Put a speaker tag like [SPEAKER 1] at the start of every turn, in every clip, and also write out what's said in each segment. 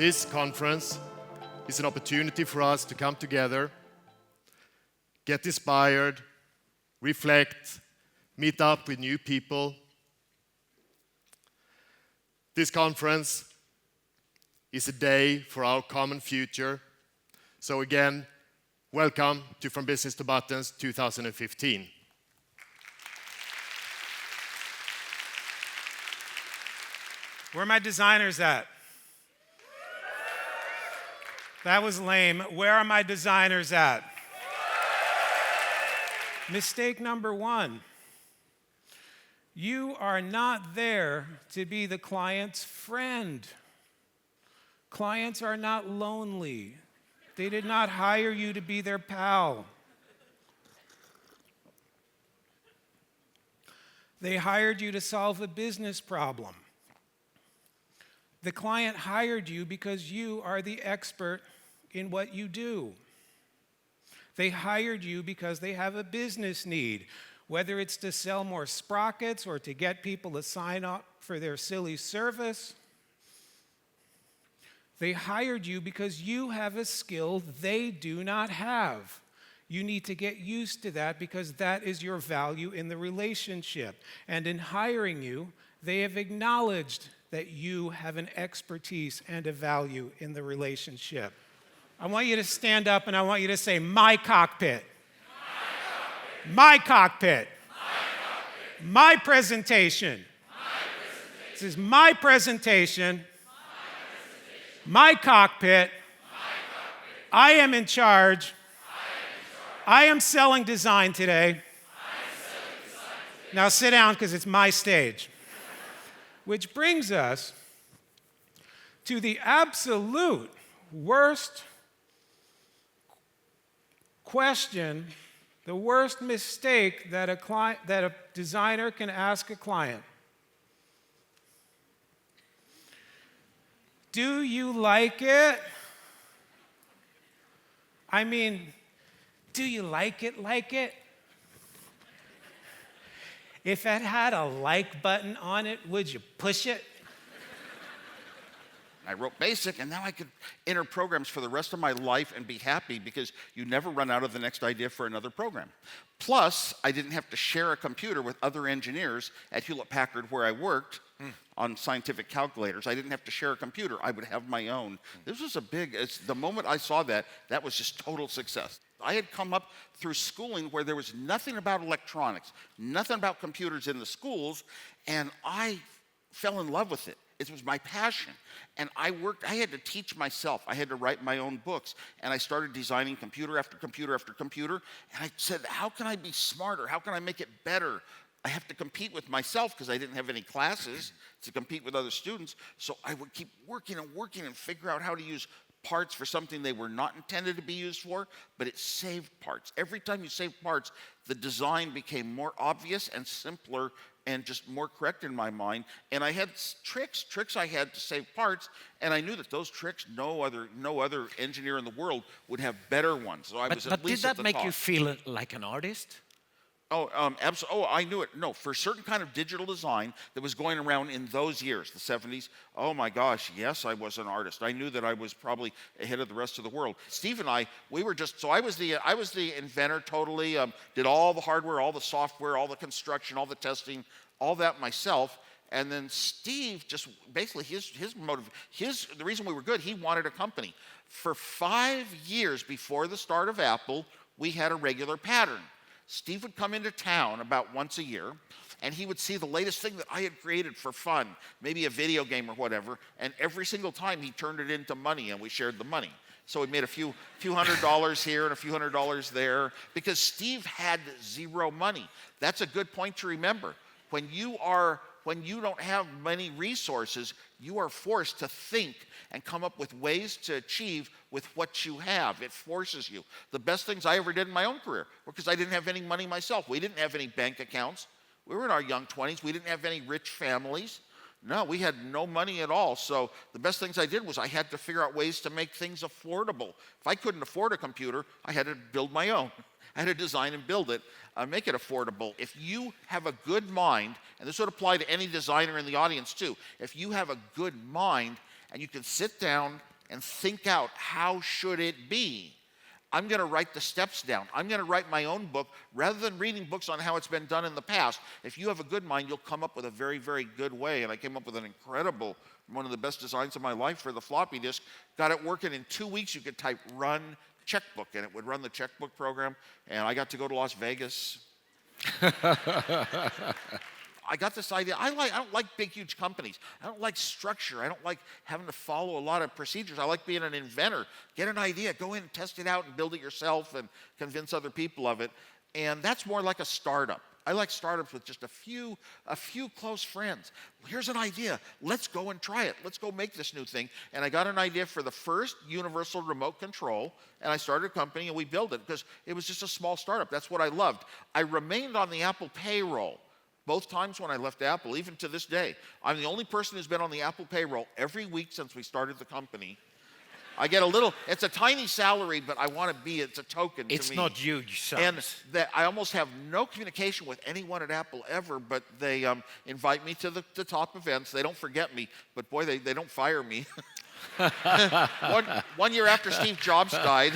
[SPEAKER 1] This conference is an opportunity for us to come together, get inspired, reflect, meet up with new people. This conference is a day for our common future. So again, welcome to From Business to Buttons 2015.
[SPEAKER 2] Where are my designers at? That was lame. Where are my designers at? Mistake number one. You are not there to be the client's friend. Clients are not lonely. They did not hire you to be their pal. They hired you to solve a business problem. The client hired you because you are the expert in what you do. They hired you because they have a business need, whether it's to sell more sprockets or to get people to sign up for their silly service. They hired you because you have a skill they do not have. You need to get used to that because that is your value in the relationship. And in hiring you, they have acknowledged that you have an expertise and a value in the relationship. I want you to stand up and I want you to say, my cockpit. My cockpit. My presentation. This is my presentation. My cockpit. I am in charge. I am selling design today. Now sit down because it's my stage. Which brings us to the absolute worst question, the worst mistake that a designer can ask a client. Do you like it? I mean, do you like it like it? If it had a like button on it, would you push it?
[SPEAKER 3] I wrote BASIC, and now I could enter programs for the rest of my life and be happy because you never run out of the next idea for another program. Plus, I didn't have to share a computer with other engineers at Hewlett-Packard where I worked on scientific calculators. I didn't have to share a computer. I would have my own. This was the moment I saw that was just total success. I had come up through schooling where there was nothing about electronics, nothing about computers in the schools, and I fell in love with it. It was my passion. And I had to teach myself. I had to write my own books. And I started designing computer after computer after computer. And I said, how can I be smarter? How can I make it better? I have to compete with myself because I didn't have any classes to compete with other students. So I would keep working and figure out how to use parts for something they were not intended to be used for, but it saved parts. Every time you saved parts, the design became more obvious and simpler and just more correct in my mind. And I had tricks I had to save parts, and I knew that those tricks, no other engineer in the world would have better ones. So I was at least at the top.
[SPEAKER 4] But did that make you feel like an artist?
[SPEAKER 3] Oh, absolutely. Oh, I knew it. No, for a certain kind of digital design that was going around in those years, the 70s, oh my gosh, yes, I was an artist. I knew that I was probably ahead of the rest of the world. Steve and I, I was the inventor totally, did all the hardware, all the software, all the construction, all the testing, all that myself. And then Steve just basically his motive, the reason we were good, he wanted a company. For 5 years before the start of Apple, we had a regular pattern. Steve would come into town about once a year, and he would see the latest thing that I had created for fun, maybe a video game or whatever, and every single time he turned it into money, and we shared the money. So we made a few $100s here and a few $100s there, because Steve had zero money. That's a good point to remember. When you don't have many resources, you are forced to think and come up with ways to achieve with what you have. It forces you. The best things I ever did in my own career were because I didn't have any money myself. We didn't have any bank accounts. We were in our young 20s. We didn't have any rich families. No, we had no money at all. So the best things I did was I had to figure out ways to make things affordable. If I couldn't afford a computer, I had to build my own. I had to design and build it, make it affordable. If you have a good mind, and this would apply to any designer in the audience too, if you have a good mind and you can sit down and think out how should it be. I'm going to write the steps down. I'm going to write my own book rather than reading books on how it's been done in the past. If you have a good mind, you'll come up with a very, very good way. And I came up with an incredible, one of the best designs of my life for the floppy disk. Got it working in 2 weeks. You could type run checkbook, and it would run the checkbook program. And I got to go to Las Vegas. I got this idea. I don't like big, huge companies. I don't like structure. I don't like having to follow a lot of procedures. I like being an inventor. Get an idea, go in and test it out and build it yourself and convince other people of it. And that's more like a startup. I like startups with just a few close friends. Here's an idea. Let's go and try it. Let's go make this new thing. And I got an idea for the first universal remote control, and I started a company and we built it because it was just a small startup. That's what I loved. I remained on the Apple payroll. Both times when I left Apple, even to this day. I'm the only person who's been on the Apple payroll every week since we started the company. I get a little, it's a tiny salary, but I want to be, it's a token to me.
[SPEAKER 4] It's not huge sums.
[SPEAKER 3] And that I almost have no communication with anyone at Apple ever, but they invite me to the top events. They don't forget me, but boy, they don't fire me. one year after Steve Jobs died.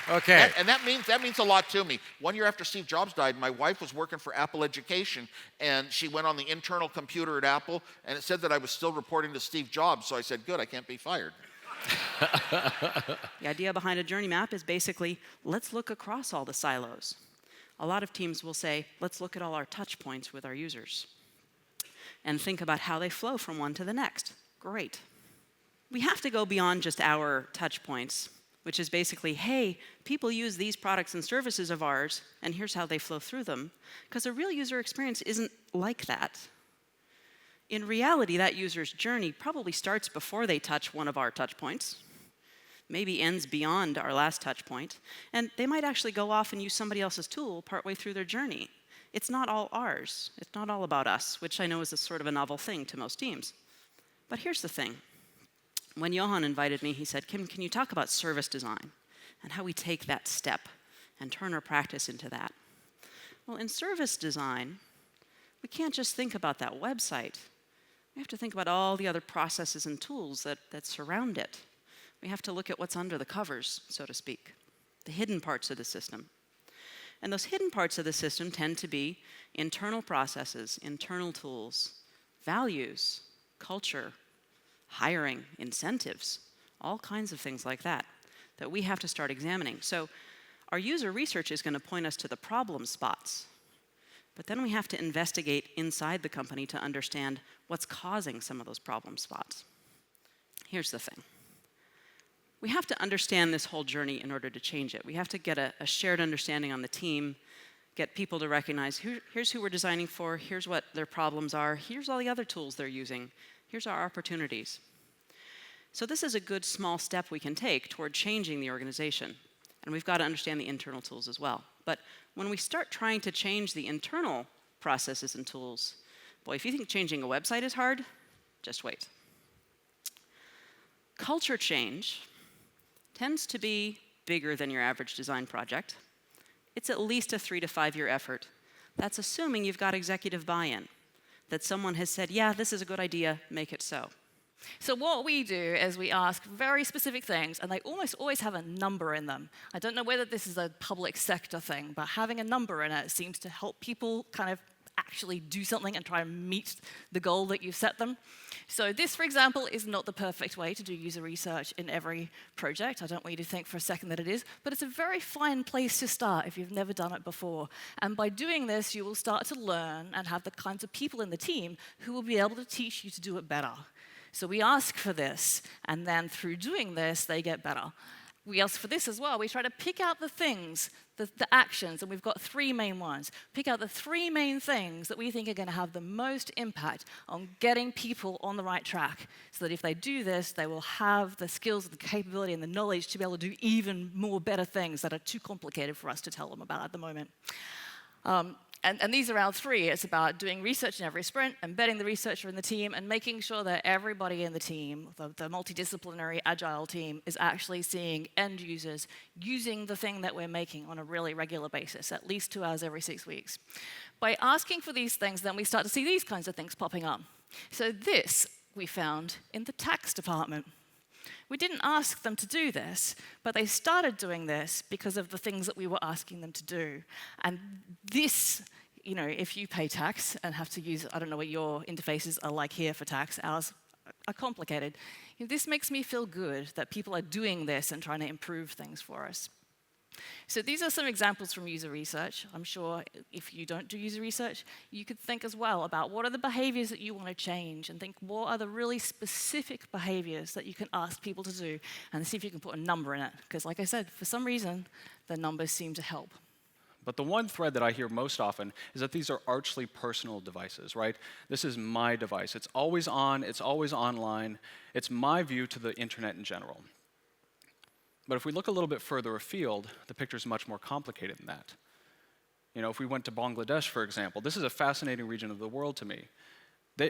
[SPEAKER 4] Okay.
[SPEAKER 3] And that means a lot to me. 1 year after Steve Jobs died, my wife was working for Apple Education, and she went on the internal computer at Apple, and it said that I was still reporting to Steve Jobs, so I said, good, I can't be fired.
[SPEAKER 5] The idea behind a journey map is basically, let's look across all the silos. A lot of teams will say, let's look at all our touch points with our users and think about how they flow from one to the next. Great. We have to go beyond just our touch points, which is basically, hey, people use these products and services of ours, and here's how they flow through them. Because a real user experience isn't like that. In reality, that user's journey probably starts before they touch one of our touch points, maybe ends beyond our last touch point, and they might actually go off and use somebody else's tool partway through their journey. It's not all ours. It's not all about us, which I know is a sort of a novel thing to most teams. But here's the thing. When Johan invited me, he said, Kim, can you talk about service design and how we take that step and turn our practice into that? Well, in service design, we can't just think about that website. We have to think about all the other processes and tools that surround it. We have to look at what's under the covers, so to speak, the hidden parts of the system. And those hidden parts of the system tend to be internal processes, internal tools, values, culture, hiring, incentives, all kinds of things like that we have to start examining. So our user research is going to point us to the problem spots, but then we have to investigate inside the company to understand what's causing some of those problem spots. Here's the thing. We have to understand this whole journey in order to change it. We have to get a shared understanding on the team, get people to recognize here's who we're designing for, here's what their problems are, here's all the other tools they're using. Here's our opportunities. So this is a good small step we can take toward changing the organization. And we've got to understand the internal tools as well. But when we start trying to change the internal processes and tools, boy, if you think changing a website is hard, just wait. Culture change tends to be bigger than your average design project. It's at least a 3 to 5 year effort. That's assuming you've got executive buy-in, that someone has said, yeah, this is a good idea, make it so.
[SPEAKER 6] So what we do is we ask very specific things, and they almost always have a number in them. I don't know whether this is a public sector thing, but having a number in it seems to help people kind of actually do something and try and meet the goal that you've set them. So this, for example, is not the perfect way to do user research in every project. I don't want you to think for a second that it is, but it's a very fine place to start if you've never done it before. And by doing this, you will start to learn and have the kinds of people in the team who will be able to teach you to do it better. So we ask for this, and then through doing this, they get better. We ask for this as well. We try to pick out the things, the actions, and we've got 3 main ones. Pick out the 3 main things that we think are going to have the most impact on getting people on the right track, so that if they do this, they will have the skills, the capability, and the knowledge to be able to do even more better things that are too complicated for us to tell them about at the moment. And these are our 3. It's about doing research in every sprint, embedding the researcher in the team, and making sure that everybody in the team, the multidisciplinary agile team, is actually seeing end users using the thing that we're making on a really regular basis, at least 2 hours every 6 weeks. By asking for these things, then we start to see these kinds of things popping up. So this we found in the tax department. We didn't ask them to do this, but they started doing this because of the things that we were asking them to do. And this, if you pay tax and have to use, I don't know what your interfaces are like here for tax, ours are complicated. This makes me feel good that people are doing this and trying to improve things for us. So these are some examples from user research. I'm sure if you don't do user research, you could think as well about what are the behaviors that you want to change, and think what are the really specific behaviors that you can ask people to do, and see if you can put a number in it. Because like I said, for some reason, the numbers seem to help.
[SPEAKER 7] But the one thread that I hear most often is that these are archly personal devices, right? This is my device. It's always on, it's always online. It's my view to the internet in general. But if we look a little bit further afield, the picture is much more complicated than that. If we went to Bangladesh, for example, this is a fascinating region of the world to me.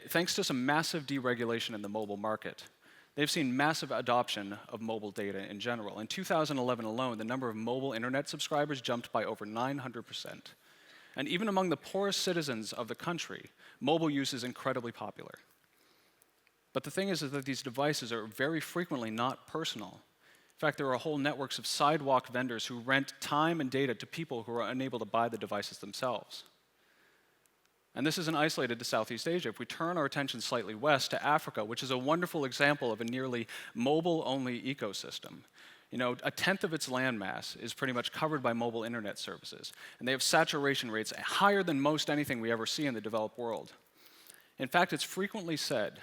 [SPEAKER 7] Thanks to some massive deregulation in the mobile market, they've seen massive adoption of mobile data in general. In 2011 alone, the number of mobile internet subscribers jumped by over 900%. And even among the poorest citizens of the country, mobile use is incredibly popular. But the thing is that these devices are very frequently not personal. In fact, there are whole networks of sidewalk vendors who rent time and data to people who are unable to buy the devices themselves. And this isn't isolated to Southeast Asia. If we turn our attention slightly west to Africa, which is a wonderful example of a nearly mobile-only ecosystem, a tenth of its landmass is pretty much covered by mobile internet services. And they have saturation rates higher than most anything we ever see in the developed world. In fact, it's frequently said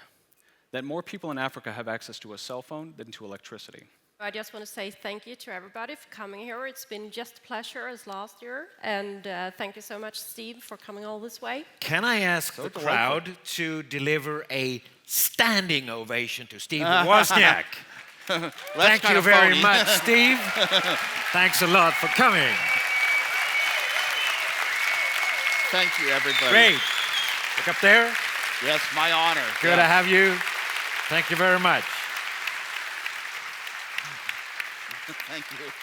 [SPEAKER 7] that more people in Africa have access to a cell phone than to electricity.
[SPEAKER 8] I just want to say thank you to everybody for coming here. It's been just a pleasure as last year. And thank you so much, Steve, for coming all this way.
[SPEAKER 4] Can I ask the crowd to deliver a standing ovation to Steve Wozniak? Thank you very much, Steve. Thanks a lot for coming.
[SPEAKER 3] Thank you, everybody.
[SPEAKER 4] Great. Look up there.
[SPEAKER 3] Yes, my honor.
[SPEAKER 4] Good to have you. Thank you very much.
[SPEAKER 3] Thank you.